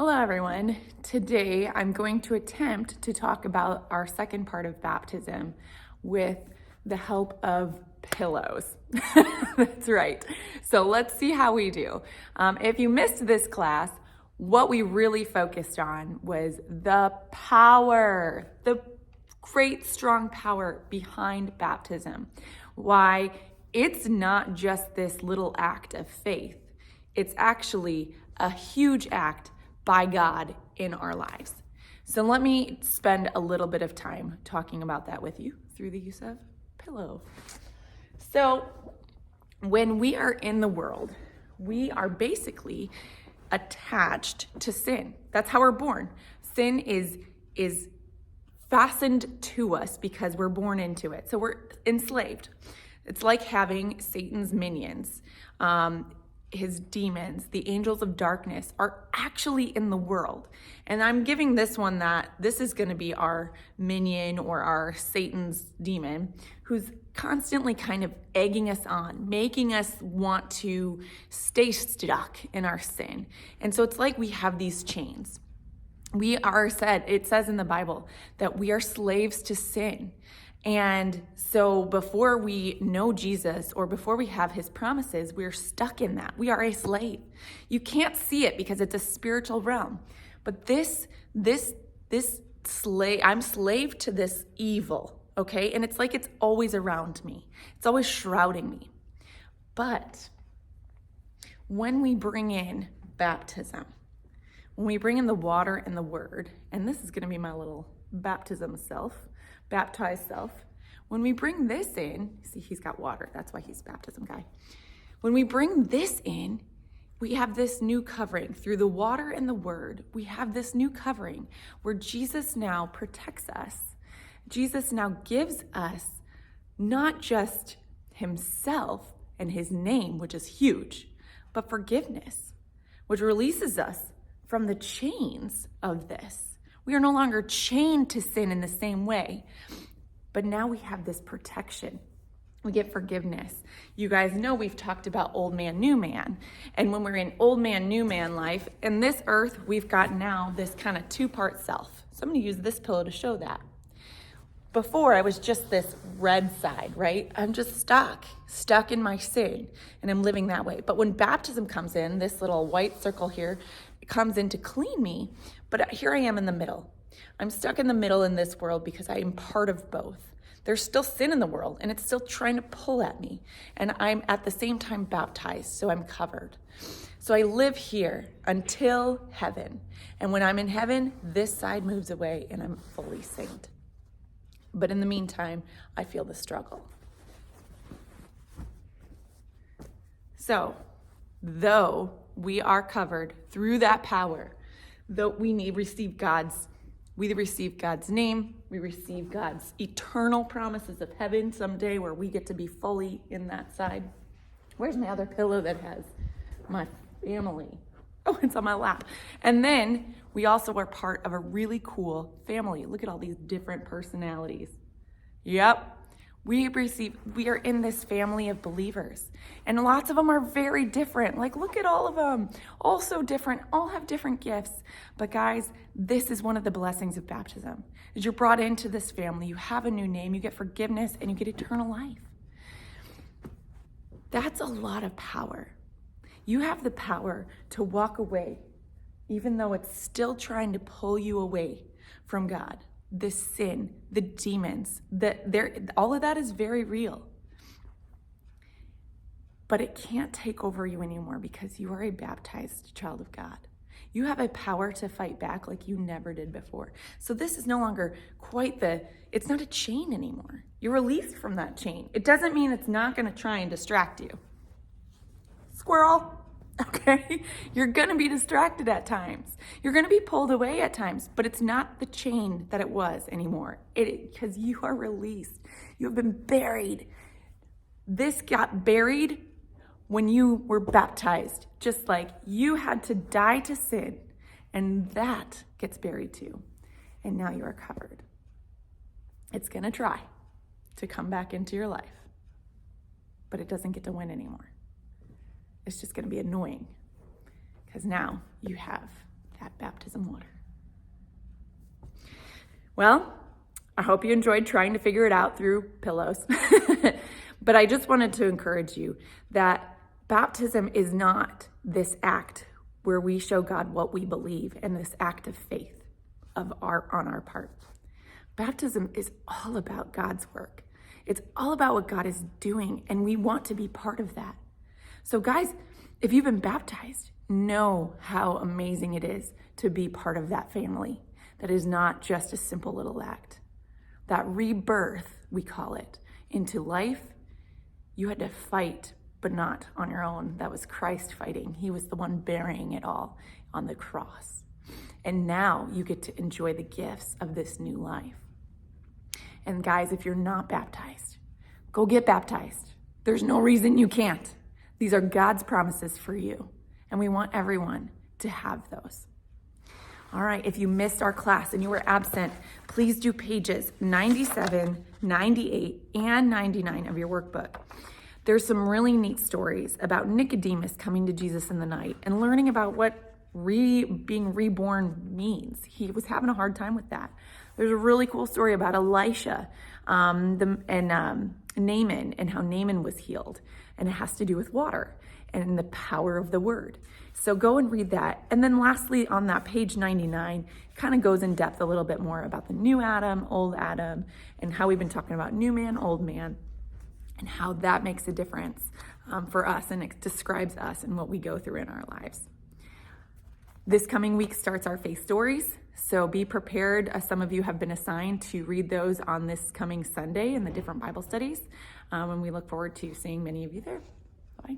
Hello everyone. Today I'm going to attempt to talk about our second part of baptism with the help of pillows. That's right. So let's see how we do. If you missed this class, what we really focused on was the power, the great strong power behind baptism. Why it's not just this little act of faith. It's actually a huge act by God in our lives. So let me spend a little bit of time talking about that with you through the use of pillow. So when we are in the world, we are basically attached to sin. That's how we're born. Sin is fastened to us because we're born into it. So we're enslaved. It's like having Satan's minions. His demons, the angels of darkness, are actually in the world. And I'm giving this one that this is going to be our minion or our Satan's demon, who's constantly kind of egging us on, making us want to stay stuck in our sin. And so it's like we have these chains. It says in the Bible that we are slaves to sin. And so before we know Jesus or before we have his promises, we're stuck in that. We are a slave. You can't see it because it's a spiritual realm. But I'm slave to this evil, okay? And it's like it's always around me. It's always shrouding me. But when we bring in baptism, when we bring in the water and the word, and this is going to be my little baptism baptized self. When we bring this in, see, he's got water. That's why he's baptism guy. When we bring this in, we have this new covering through the water and the word. We have this new covering where Jesus now protects us. Jesus now gives us not just himself and his name, which is huge, but forgiveness, which releases us from the chains of this. We are no longer chained to sin in the same way, but now we have this protection. We get forgiveness. You guys know we've talked about old man, new man. And when we're in old man, new man life, in this earth, we've got now this kind of two-part self. So I'm going to use this pillow to show that. Before, I was just this red side, right? I'm just stuck in my sin, and I'm living that way. But when baptism comes in, this little white circle here, it comes in to clean me, but here I am in the middle. I'm stuck in the middle in this world because I am part of both. There's still sin in the world, and it's still trying to pull at me, and I'm at the same time baptized, so I'm covered. So I live here until heaven, and when I'm in heaven, this side moves away, and I'm fully saved. But in the meantime, I feel the struggle. So, though we are covered through that power, though we receive God's name, we receive God's eternal promises of heaven someday where we get to be fully in that side. Where's my other pillow that has my family? Oh, it's on my lap. And then we also are part of a really cool family. Look at all these different personalities. Yep. We are in this family of believers, and lots of them are very different. Like, look at all of them, all so different, all have different gifts. But guys, this is one of the blessings of baptism. As you're brought into this family, you have a new name, you get forgiveness, and you get eternal life. That's a lot of power. You have the power to walk away, even though it's still trying to pull you away from God. The sin, the demons, all of that is very real. But it can't take over you anymore because you are a baptized child of God. You have a power to fight back like you never did before. So this is no longer it's not a chain anymore. You're released from that chain. It doesn't mean it's not going to try and distract you. Squirrel. Okay, you're going to be distracted at times. You're going to be pulled away at times, but it's not the chain that it was anymore. Because you are released. You have been buried. This got buried when you were baptized, just like you had to die to sin, and that gets buried too. And now you are covered. It's going to try to come back into your life, but it doesn't get to win anymore. It's just going to be annoying because now you have that baptism water. Well, I hope you enjoyed trying to figure it out through pillows. But I just wanted to encourage you that baptism is not this act where we show God what we believe and this act of faith on our part. Baptism is all about God's work. It's all about what God is doing, and we want to be part of that. So guys, if you've been baptized, know how amazing it is to be part of that family. That is not just a simple little act. That rebirth, we call it, into life, you had to fight, but not on your own. That was Christ fighting. He was the one bearing it all on the cross. And now you get to enjoy the gifts of this new life. And guys, if you're not baptized, go get baptized. There's no reason you can't. These are God's promises for you. And we want everyone to have those. All right, if you missed our class and you were absent, please do pages 97, 98, and 99 of your workbook. There's some really neat stories about Nicodemus coming to Jesus in the night and learning about what being reborn means. He was having a hard time with that. There's a really cool story about Elisha and Naaman, and how Naaman was healed. And it has to do with water and the power of the word. So go and read that. And then lastly, on that page 99, kind of goes in depth a little bit more about the new Adam, old Adam, and how we've been talking about new man, old man, and how that makes a difference for us, and it describes us and what we go through in our lives. This coming week starts our faith stories, so be prepared. Some of you have been assigned to read those on this coming Sunday in the different Bible studies, and we look forward to seeing many of you there. Bye.